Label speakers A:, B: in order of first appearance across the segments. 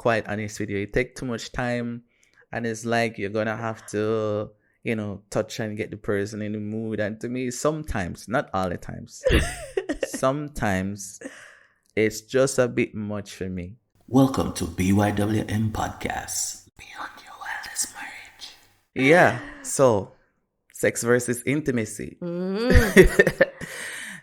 A: quite honest with you. It takes too much time, and it's like you're gonna have to, touch and get the person in the mood. And to me, sometimes, not all the times, sometimes it's just a bit much for me.
B: Welcome to BYWM Podcast, Beyond Your Wildest Marriage.
A: Yeah, so sex versus intimacy.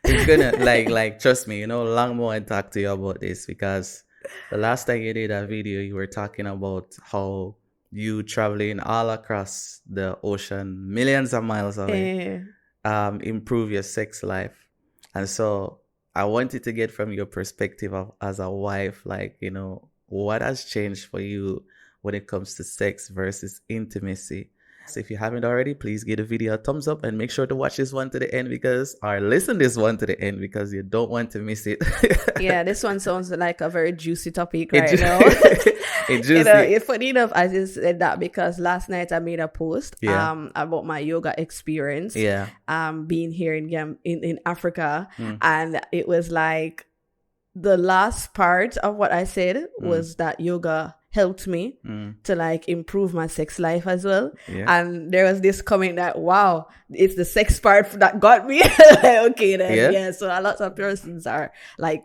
A: It's gonna like trust me, long more I talk to you about this, because the last time you did a video, you were talking about how you traveling all across the ocean, millions of miles away, improve your sex life. And so I wanted to get from your perspective as a wife, what has changed for you when it comes to sex versus intimacy. So if you haven't already, please give the video a thumbs up and make sure to watch this one to the end, listen this one to the end, because you don't want to miss it.
C: Yeah, this one sounds like a very juicy topic right now.
A: It's juicy.
C: It's funny enough I just said that because last night I made a post about my yoga experience.
A: Yeah.
C: Being here in Africa, and it was like the last part of what I said was that yoga helped me to improve my sex life as well.
A: Yeah.
C: And there was this comment that, wow, it's the sex part that got me. Okay, then. Yeah. So a lot of persons are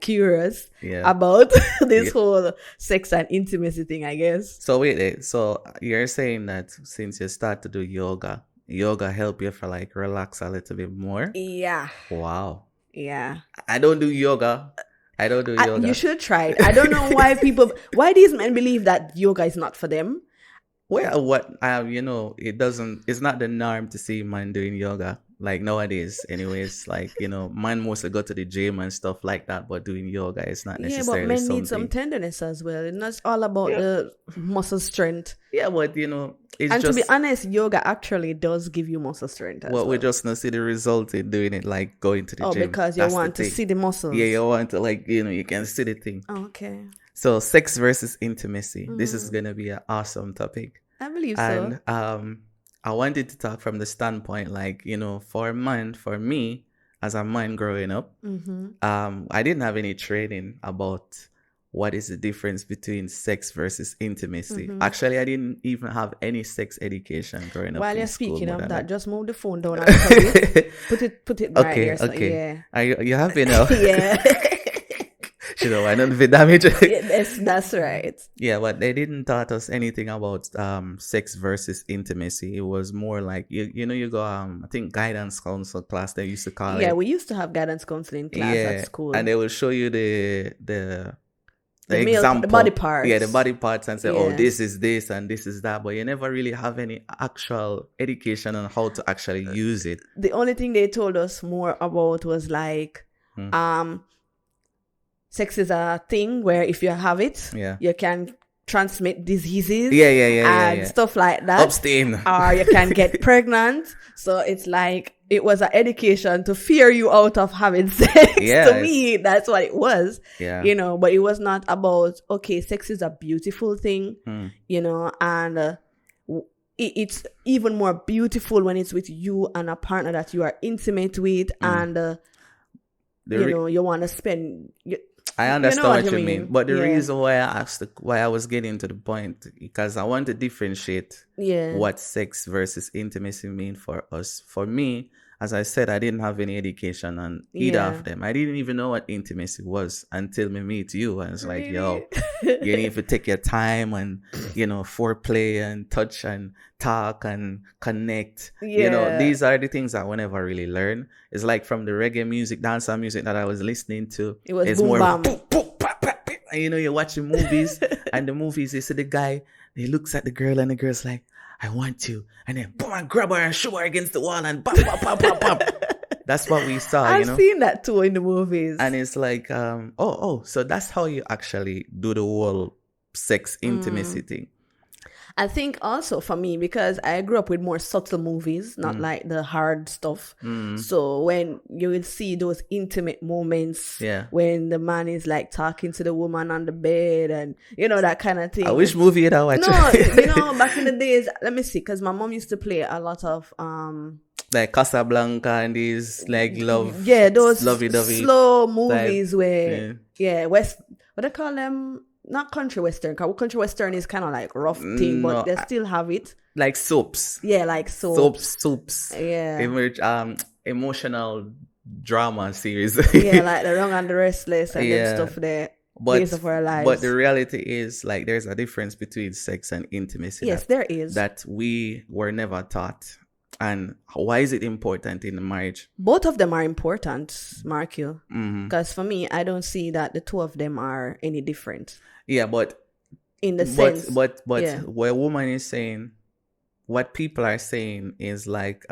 C: curious about this whole sex and intimacy thing, I guess.
A: So wait, so you're saying that since you start to do yoga help you for relax a little bit more?
C: Yeah.
A: Wow.
C: Yeah.
A: I don't do yoga.
C: You should try it. I don't know why these men believe that yoga is not for them.
A: Well, it's not the norm to see man doing yoga nowadays. Anyways, man mostly go to the gym and stuff like that, but doing yoga is not necessarily
C: but men
A: something.
C: need some tenderness as well. It's not all about the muscle strength.
A: Yeah, but it's
C: and
A: just,
C: to be honest, yoga actually does give you muscle strength as well.
A: We just not see the result in doing it, going to the gym.
C: Oh, because you want to see the muscles.
A: Yeah, you want to you can see the thing.
C: Oh, okay.
A: So sex versus intimacy. This is gonna be an awesome topic.
C: I believe
A: so.
C: And
A: I wanted to talk from the standpoint, for me as a man growing up, I didn't have any training about what is the difference between sex versus intimacy. Actually, I didn't even have any sex education growing up.
C: While you're
A: school,
C: speaking of that, just move the phone down and put it right here. So,
A: okay. Are you happy now?
C: Yeah.
A: I don't be damaged.
C: That's right.
A: Yeah, but they didn't taught us anything about sex versus intimacy. It was more you go I think guidance counsel class they used to call it.
C: Yeah, we used to have guidance counseling class at school.
A: And they will show you the example,
C: the body parts.
A: Yeah, the body parts, and say, oh, this is this and this is that. But you never really have any actual education on how to actually use it.
C: The only thing they told us more about was sex is a thing where if you have it, you can transmit diseases. And stuff like that.
A: Abstain.
C: Or you can get pregnant. So it's it was an education to fear you out of having sex. To me, that's what it was.
A: Yeah.
C: But it was not about, okay, sex is a beautiful thing, and it's even more beautiful when it's with you and a partner that you are intimate with, and you want to spend.
A: I understand what you mean. But the reason why I asked why I was getting to the point, because I want to differentiate what sex versus intimacy mean for us. For me, as I said, I didn't have any education on either of them. I didn't even know what intimacy was until me meet you. And it's yo, you need to take your time and, foreplay and touch and talk and connect. These are the things I will never really learn. It's from the reggae music, dancehall music that I was listening to.
C: It's boom, more bam.
A: Boom, boom, bam, bam, bam. And, you're watching movies and the movies, you see the guy, he looks at the girl and the girl's like, I want you. And then boom, and grab her and shove her against the wall and bam, bam, bam, bam, bam. That's what we saw,
C: I've seen that too in the movies.
A: And it's so that's how you actually do the whole sex intimacy thing.
C: I think also for me, because I grew up with more subtle movies, not like the hard stuff. So when you will see those intimate moments, when the man is talking to the woman on the bed and, that kind of thing.
A: I wish movie you'd watch.
C: No, back in the days, let me see, because my mom used to play a lot of...
A: Casablanca and these love.
C: Yeah, those
A: lovey-dovey
C: slow movies where, what do they call them? not country western, because country western is kind of like rough thing, but they still have it.
A: Like soaps.
C: Yeah, like soaps.
A: Soaps.
C: Yeah.
A: Emotional drama series.
C: Yeah, like The Young and the Restless and them stuff there. Days of Our Lives.
A: But the reality is, like, there's a difference between sex and intimacy.
C: Yes, there is.
A: That we were never taught. And why is it important in the marriage?
C: Both of them are important, Mark. Because for me, I don't see that the two of them are any different.
A: Yeah, but
C: in the sense,
A: but where a woman is saying, what people are saying is like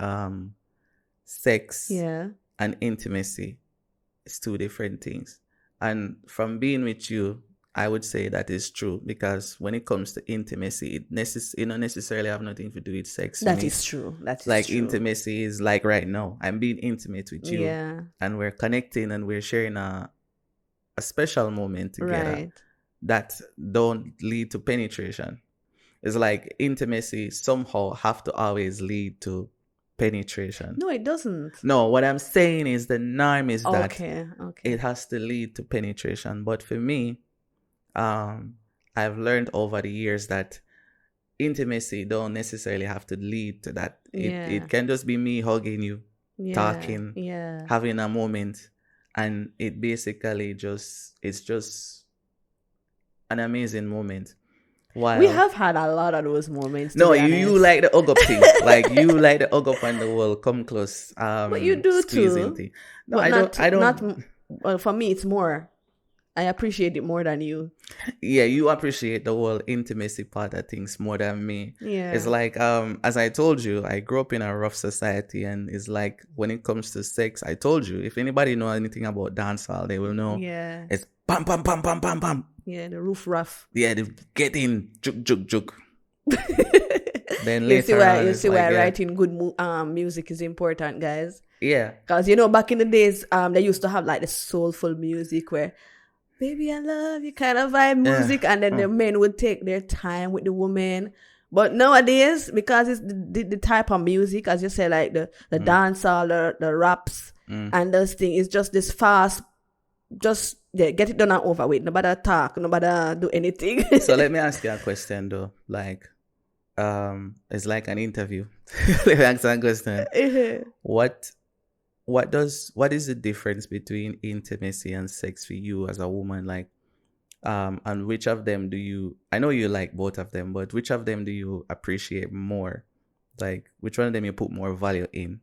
A: sex and intimacy is two different things. And from being with you, I would say that is true, because when it comes to intimacy, it don't necessarily have nothing to do with sex.
C: That is true. That is
A: like
C: true.
A: Intimacy is like right now, I'm being intimate with you, and we're connecting and we're sharing a special moment together.
C: Right.
A: That don't lead to penetration. It's like intimacy somehow have to always lead to penetration.
C: No, it doesn't.
A: No, what I'm saying is the norm is that
C: it
A: has to lead to penetration. But for me, I've learned over the years that intimacy don't necessarily have to lead to that. It can just be me hugging you, talking, having a moment, and it basically it's just an amazing moment. While
C: we have had a lot of those moments.
A: No, you like the hug up thing. Like you like the hug up and the wall come close.
C: But you do too.
A: Thing. No, I don't.
C: Well, for me, it's more. I appreciate it more than you.
A: Yeah, you appreciate the whole intimacy part of things more than me.
C: Yeah.
A: It's like as I told you, I grew up in a rough society, and it's like when it comes to sex, I told you, if anybody know anything about dancehall, they will know.
C: Yeah.
A: It's bam bam bam bam bam bam.
C: Yeah, the roof rough.
A: Yeah, they get in, juk juk juk. Then later
C: you see why writing good music is important, guys.
A: Yeah.
C: Because, back in the days, they used to have like the soulful music where, baby, I love you kind of vibe music. And then the men would take their time with the woman. But nowadays, because it's the type of music, as you say, like the dancehall, the raps, and those things, it's just this fast, just get it done and over with. Nobody talk, nobody do anything. So
A: let me ask you a question though. Like, it's like an interview. Let me ask you a question. What is the difference between intimacy and sex for you as a woman? Like, and which of them do you? I know you like both of them, but which of them do you appreciate more? Like, which one of them you put more value in?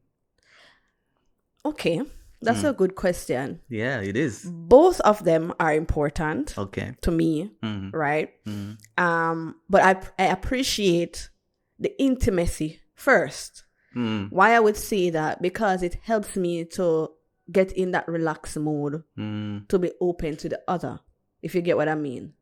C: Okay. That's a good question.
A: Yeah, it is.
C: Both of them are important.
A: Okay.
C: To me, right? But I appreciate the intimacy first. Why I would say that, because it helps me to get in that relaxed mode, to be open to the other, if you get what I mean.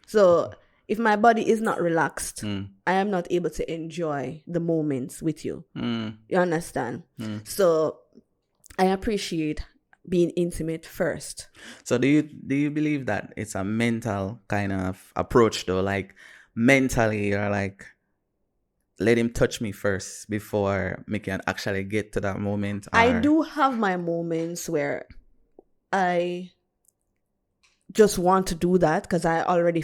C: So if my body is not relaxed, I am not able to enjoy the moments with you. You understand? So I appreciate being intimate first.
A: So do you believe that it's a mental kind of approach though? Like mentally you're like, let him touch me first before me can actually get to that moment? Or...
C: I do have my moments where I just want to do that because I already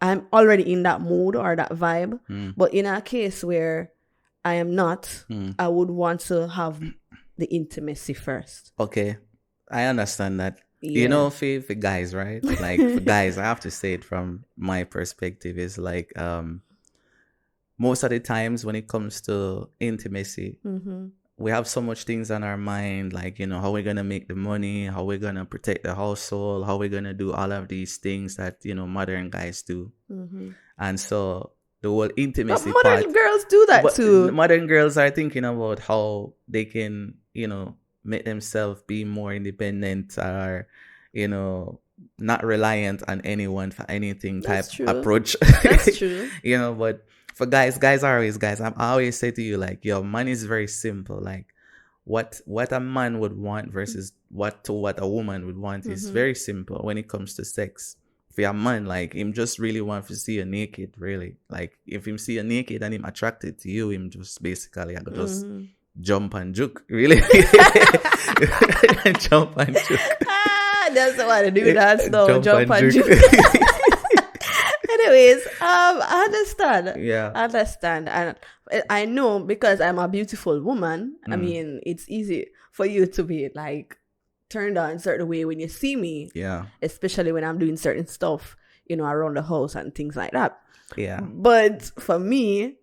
C: I'm already in that mood or that vibe. But in a case where I am not, I would want to have the intimacy first.
A: Okay, I understand that. Yeah. For guys, right? Like for guys, I have to say it from my perspective, is like most of the times when it comes to intimacy, we have so much things on our mind, like, how we're going to make the money, how we're going to protect the household, how we're going to do all of these things that, modern guys do. And so the whole intimacy
C: but modern girls do that too.
A: Modern girls are thinking about how they can, make themselves be more independent, or, not reliant on anyone for anything. That's type true. Approach.
C: That's true.
A: But for guys are always guys. I always say to you, like, money is very simple. Like, what a man would want versus what a woman would want is very simple when it comes to sex. For a man, like, him just really want to see you naked, really. Like, if him see you naked and him attracted to you, him just basically just jump and juke, really. Jump and juke.
C: That's the way to do that, though. Jump and juke. anyways, I understand.
A: Yeah.
C: I understand. And I know because I'm a beautiful woman, I mean, it's easy for you to be like turned on a certain way when you see me.
A: Yeah.
C: Especially when I'm doing certain stuff, you know, around the house and things like that.
A: Yeah.
C: But for me,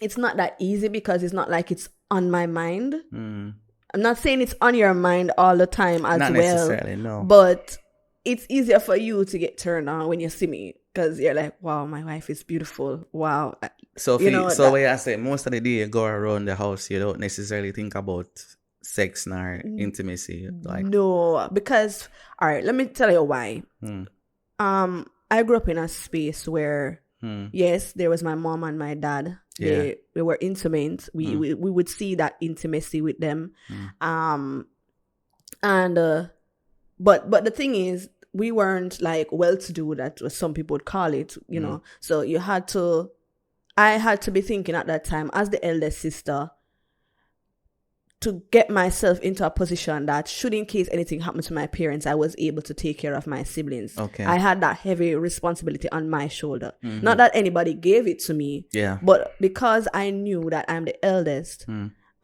C: it's not that easy because it's not like it's on my mind. I'm not saying it's on your mind all the time as
A: not
C: well.
A: Not necessarily, no.
C: But it's easier for you to get turned on when you see me because you're like, wow, my wife is beautiful. Wow.
A: So, so when I say most of the day you go around the house, you don't necessarily think about sex nor intimacy. Like
C: no, because all right, let me tell you why. I grew up in a space where yes, there was my mom and my dad. They were intimate. We would see that intimacy with them. And but the thing is, we weren't like well-to-do, that some people would call it, you know. So I had to be thinking at that time as the eldest sister to get myself into a position that should, in case anything happened to my parents, I was able to take care of my siblings. Okay. I had that heavy responsibility on my shoulder. Not that anybody gave it to me, but because I knew that I'm the eldest,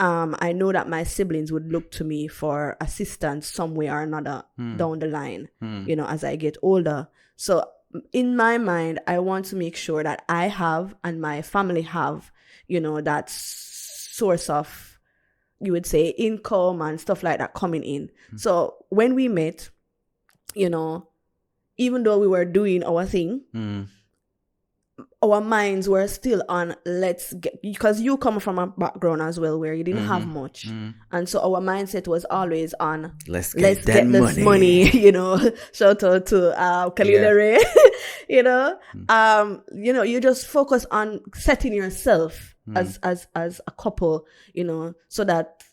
C: I know that my siblings would look to me for assistance some way or another down the line, you know, as I get older. So in my mind, I want to make sure that I have and my family have, you know, that source of, you would say, income and stuff like that coming in. So when we met, you know, even though we were doing our thing, our minds were still on because you come from a background as well where you didn't have much. And so our mindset was always on, let's get this money, you know, shout out to Kalila Ray, you know, you just focus on setting yourself as a couple, you know, so that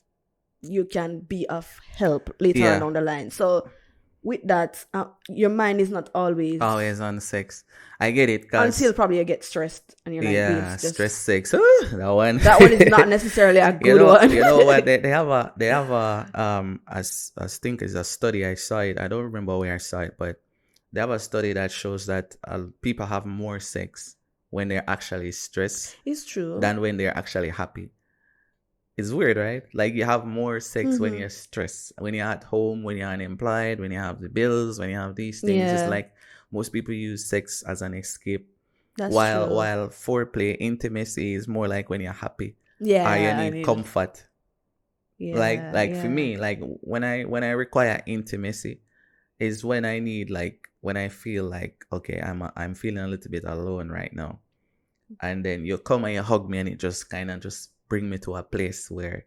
C: you can be of help later on down the line. So with that, your mind is not always
A: on sex. I get it.
C: Until probably you get stressed and you're like,
A: stress sex. That one
C: is not necessarily a good one.
A: You know what? They have a I think it's a study. I saw it. I don't remember where I saw it, but they have a study that shows that people have more sex when they're actually stressed.
C: It's true.
A: Than when they're actually happy. It's weird, right? Like you have more sex when you're stressed. When you're at home, when you're unemployed, when you have the bills, when you have these things. It's like most people use sex as an escape. That's true. While foreplay, intimacy is more like when you're happy. Yeah. Or you need comfort. Yeah. Like for me, like when I require intimacy is when I need, like, when I feel like, okay, I'm feeling a little bit alone right now. And then you come and you hug me and it just kind of just bring me to a place where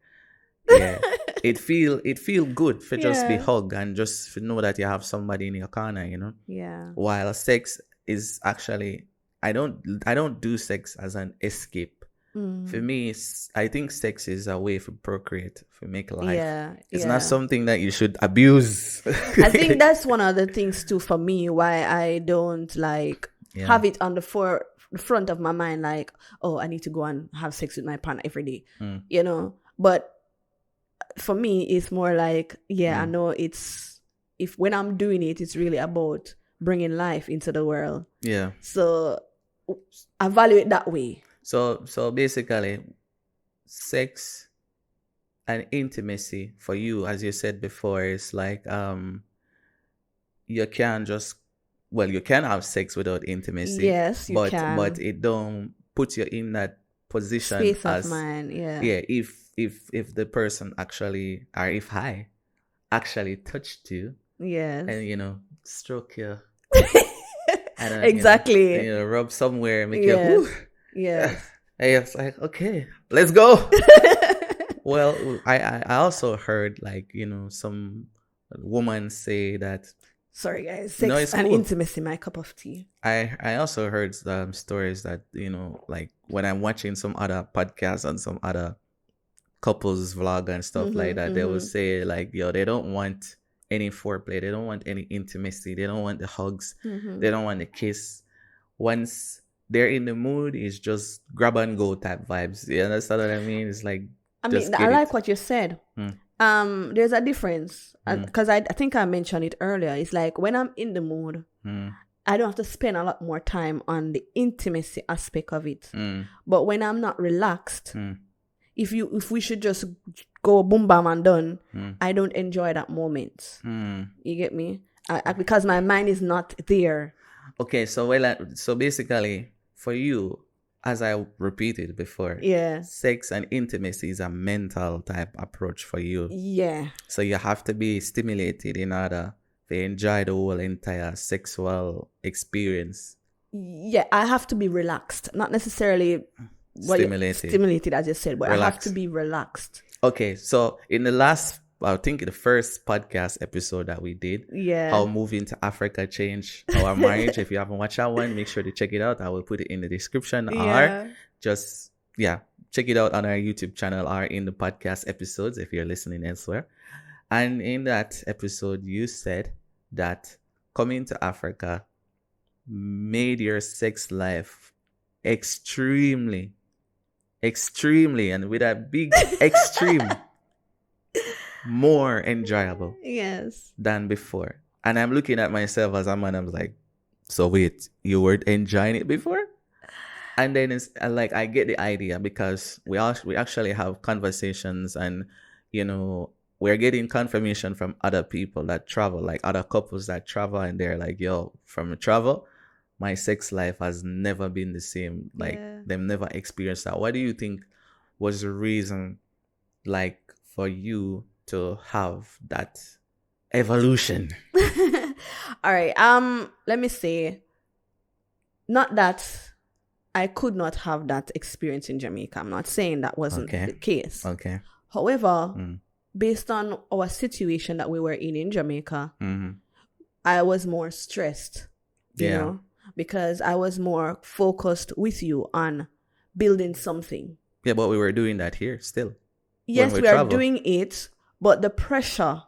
A: it feel good for just be hugged and just to know that you have somebody in your corner, you know. Yeah. While sex is actually, I don't do sex as an escape. For me, I think sex is a way for procreate, for make life. It's not something that you should abuse.
C: I think that's one of the things too for me why I don't like have it on the front of my mind, like, oh, I need to go and have sex with my partner every day, you know. But for me, it's more like, I know when I'm doing it, it's really about bringing life into the world. Yeah. So I value it that way.
A: So basically, sex and intimacy for you, as you said before, is like you can have sex without intimacy. Yes, you can. But it don't put you in that position.
C: Space of mind, yeah.
A: Yeah, if the person actually, or if I actually touched you. Yes. And, you know, stroke you.
C: Exactly.
A: You know, rub somewhere, make you, whoo. Yeah. Hey, it's like, okay, let's go. Well, I also heard, like, you know, some woman say that.
C: Sorry, guys. Sex and intimacy, my cup of tea.
A: I also heard stories that, you know, like when I'm watching some other podcasts and some other couples vlog and stuff like that, they will say, like, yo, they don't want any foreplay. They don't want any intimacy. They don't want the hugs. They don't want the kiss. Once they're in the mood, it's just grab and go type vibes. You understand what I mean? It's like,
C: I like what you said. There's a difference because I think I mentioned it earlier. It's like when I'm in the mood, I don't have to spend a lot more time on the intimacy aspect of it. But when I'm not relaxed, if we should just go boom bam and done, I don't enjoy that moment. You get me? Because my mind is not there.
A: Okay, so so basically for you, as I repeated before, sex and intimacy is a mental type approach for you.
C: Yeah.
A: So you have to be stimulated in order to enjoy the whole entire sexual experience.
C: Yeah, I have to be relaxed, not necessarily stimulated as you said, but relaxed. I have to be relaxed.
A: Okay, so in the last, I think the first podcast episode that we did, how moving to Africa changed our marriage. If you haven't watched that one, make sure to check it out. I will put it in the description or just check it out on our YouTube channel or in the podcast episodes if you're listening elsewhere. And in that episode, you said that coming to Africa made your sex life extremely, and with a big extreme, more enjoyable than before. And I'm looking at myself as a man, I'm like, so wait, you weren't enjoying it before? And then it's like, I get the idea because we actually have conversations and, we're getting confirmation from other people that travel, like other couples that travel, and they're like, yo, from travel, my sex life has never been the same. Like, they've never experienced that. What do you think was the reason, like, for you to have that evolution?
C: All right. Let me say, not that I could not have that experience in Jamaica. I'm not saying that wasn't the case.
A: Okay.
C: However, based on our situation that we were in Jamaica, I was more stressed, you know, because I was more focused with you on building something.
A: Yeah, but we were doing that here still.
C: Yes, we are doing it, but the pressure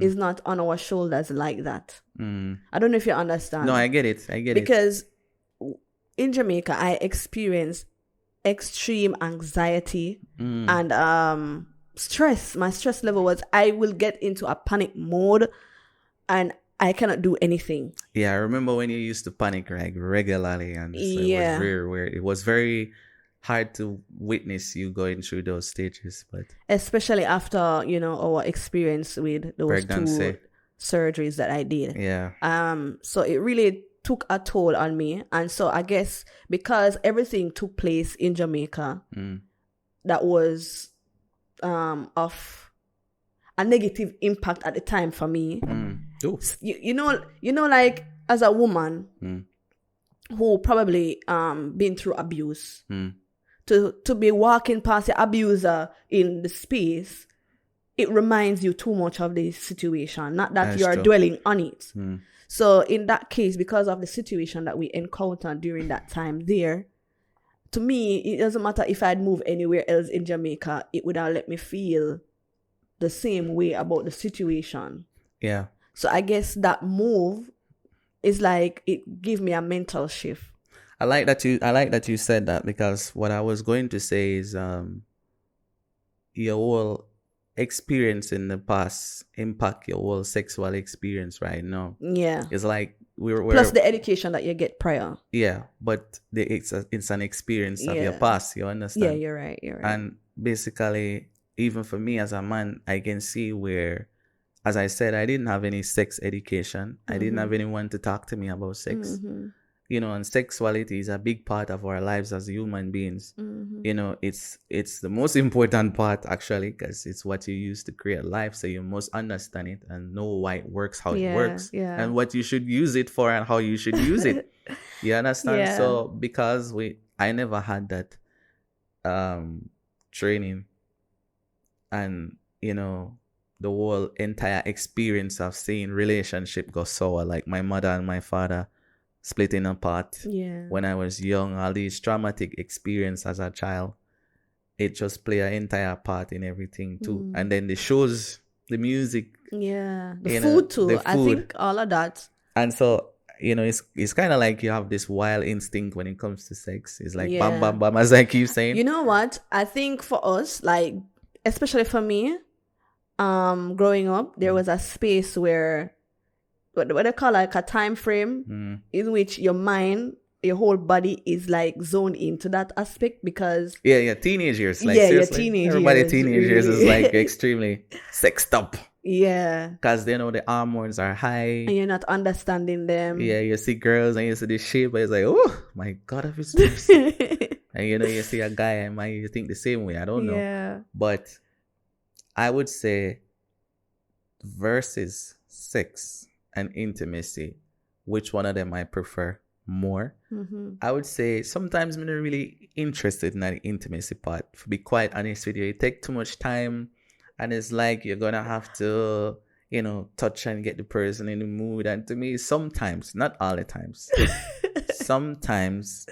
C: is not on our shoulders like that. I don't know if you understand.
A: No, I get it.
C: Because in Jamaica, I experienced extreme anxiety and stress. My stress level was, I will get into a panic mode and I cannot do anything. Yeah,
A: I remember when you used to panic like regularly, and so it was very weird. It was very hard to witness you going through those stages, but
C: especially after our experience with those pregnancy. 2 surgeries that I did. So it really took a toll on me, and so I guess because everything took place in Jamaica, that was of a negative impact at the time for me. Like as a woman who probably been through abuse, to be walking past the abuser in the space, it reminds you too much of the situation, not that you're dwelling on it. So in that case, because of the situation that we encountered during that time there, to me, it doesn't matter if I'd moved anywhere else in Jamaica, it would have let me feel the same way about the situation.
A: Yeah.
C: So I guess that move is like, it gave me a mental shift.
A: I like that you said that, because what I was going to say is your whole experience in the past impact your whole sexual experience right now.
C: Yeah.
A: It's like we're
C: plus the education that you get prior.
A: Yeah, but it's an experience of your past, you understand?
C: Yeah, you're right.
A: And basically, even for me as a man, I can see where, as I said, I didn't have any sex education. I didn't have anyone to talk to me about sex. And sexuality is a big part of our lives as human beings. It's the most important part, actually, because it's what you use to create life. So you must understand it and know why it works, how it works, and what you should use it for and how you should use it. You understand? Yeah. So because I never had that training, and the whole entire experience of seeing relationship go sour, like my mother and my father splitting apart when I was young, all these traumatic experience as a child, it just play an entire part in everything too. And then the shows, the music,
C: the food too. I think all of that.
A: And so it's kind of like you have this wild instinct when it comes to sex. It's like bam bam bam, as I keep saying.
C: You know what? I think for us, like especially for me, growing up, there was a space where what they call like a time frame in which your mind, your whole body is like zoned into that aspect because
A: teenage years, like seriously, everybody teenage years is like extremely sexed up.
C: Yeah,
A: because they know the hormones are high
C: and you're not understanding them.
A: Yeah, you see girls and you see this shape, but it's like, oh my god, of his person. And you see a guy and you think the same way. I don't know, but I would say versus sex and intimacy, which one of them I prefer more? I would say sometimes I'm not really interested in that intimacy part. To be quite honest with you, it takes too much time, and it's like you're gonna have to, touch and get the person in the mood. And to me, sometimes, not all the times, sometimes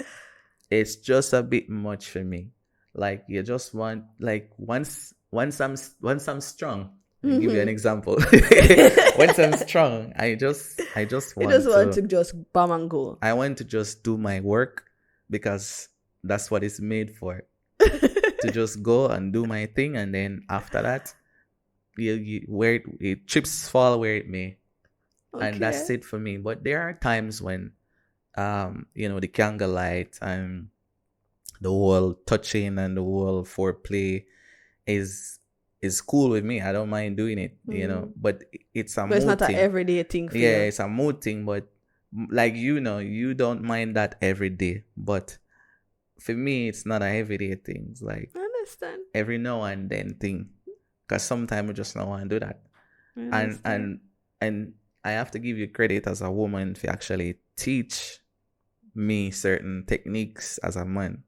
A: it's just a bit much for me. Like you just want, like once I'm strong. I'll give you an example. Once I'm strong, I just want
C: to just bam and go.
A: I want to just do my work because that's what it's made for. To just go and do my thing, and then after that, where it chips fall where it may, and that's it for me. But there are times when, the candlelight and the whole touching and the whole foreplay is cool with me. I don't mind doing it, but it's a mood thing.
C: It's not an everyday thing for you.
A: Yeah, it's a mood thing, but like, you don't mind that every day. But for me, it's not an everyday thing. It's like,
C: I understand.
A: Every now and then thing. Because sometimes I just don't want to do that. And I have to give you credit as a woman to actually teach me certain techniques as a man.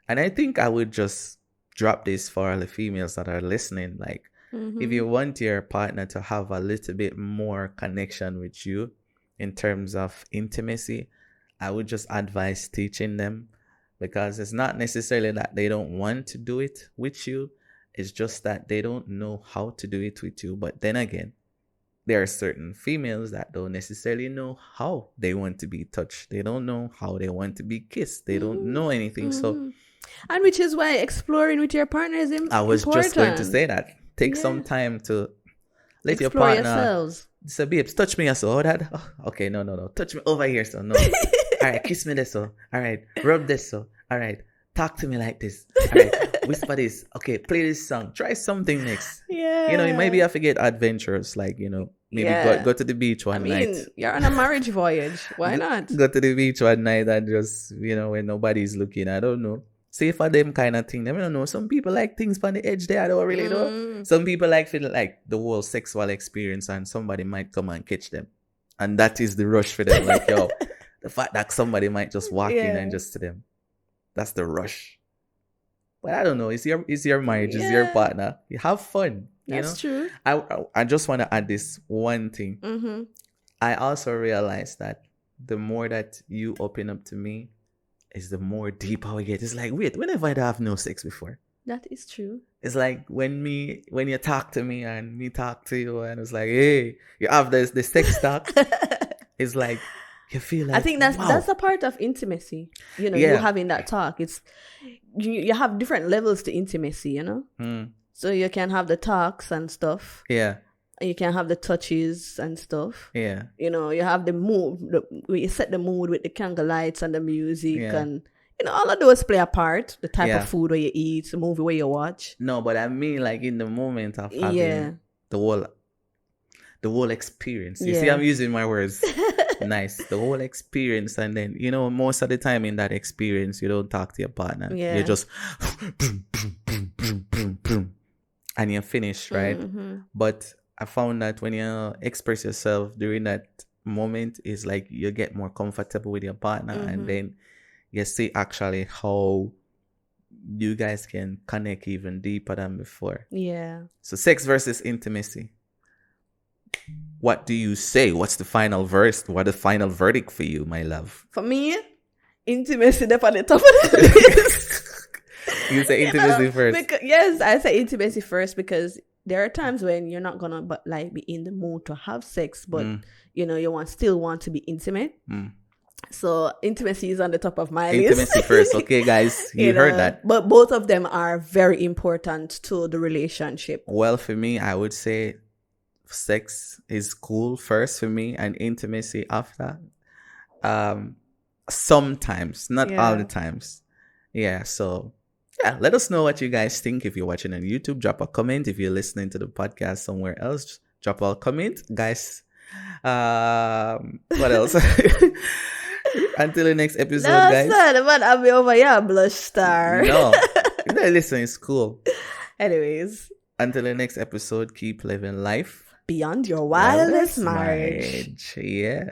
A: And I think I would just drop this for all the females that are listening. Like, if you want your partner to have a little bit more connection with you in terms of intimacy, I would just advise teaching them, because it's not necessarily that they don't want to do it with you. It's just that they don't know how to do it with you. But then again, there are certain females that don't necessarily know how they want to be touched. They don't know how they want to be kissed. They don't know anything. So,
C: and which is why exploring with your partner is important.
A: I was just going to say that. Take some time to let
C: explore
A: your partner
C: yourselves.
A: Say, babes, touch me so. Okay, no. Touch me over here so. No. All right, kiss me this so. All right, rub this so. All right, talk to me like this. All right, whisper this. Okay, play this song. Try something next.
C: Yeah.
A: You maybe I forget adventures, like, maybe go to the beach one night.
C: You're on a marriage voyage. Why not?
A: Go to the beach one night and just, when nobody's looking. I don't know. Say for them kind of thing. I don't know. Some people like things on the edge there. I don't really know. Some people feel like the whole sexual experience, and somebody might come and catch them. And that is the rush for them. Like, yo, the fact that somebody might just walk in and just to them. That's the rush. But I don't know. It's your marriage. It's your partner. You have fun.
C: That's true.
A: I just want to add this one thing. I also realized that the more that you open up to me, is the more deeper we get. It's like, wait, when have I have no sex before?
C: That is true.
A: It's like when you talk to me and me talk to you, and it's like, hey, you have the sex talk. It's like, you feel like,
C: I think that's a part of intimacy. You having that talk. It's you have different levels to intimacy. So you can have the talks and stuff.
A: Yeah.
C: You can have the touches and stuff.
A: Yeah.
C: You have the mood. You set the mood with the candle lights and the music, and all of those play a part. The type of food where you eat, the movie where you watch.
A: No, but I mean, like, in the moment of having the whole experience. You see, I'm using my words. Nice. The whole experience, and then most of the time in that experience, you don't talk to your partner. You just and you're finished, right? But I found that when you express yourself during that moment, is like you get more comfortable with your partner, and then you see actually how you guys can connect even deeper than before.
C: Yeah. So
A: sex versus intimacy. What do you say? What's the final verse? What the final verdict for you, my love?
C: For me, intimacy up on the top of the list.
A: You say intimacy first.
C: Yes, I say intimacy first, because there are times when you're not gonna be in the mood to have sex, but you still want to be intimate. So intimacy is on the top of my list.
A: Intimacy first, okay, guys, you heard that.
C: But both of them are very important to the relationship.
A: Well, for me, I would say sex is cool first for me and intimacy after. Sometimes, not all the times. Yeah, so yeah, let us know what you guys think. If you're watching on YouTube, drop a comment. If you're listening to the podcast somewhere else, drop a comment, guys. What else? Until the next episode, guys.
C: No, man, I'll be over here, blush star.
A: No, listen, it's cool.
C: Anyways,
A: until the next episode, keep living life
C: beyond your wildest marriage.
A: Yeah.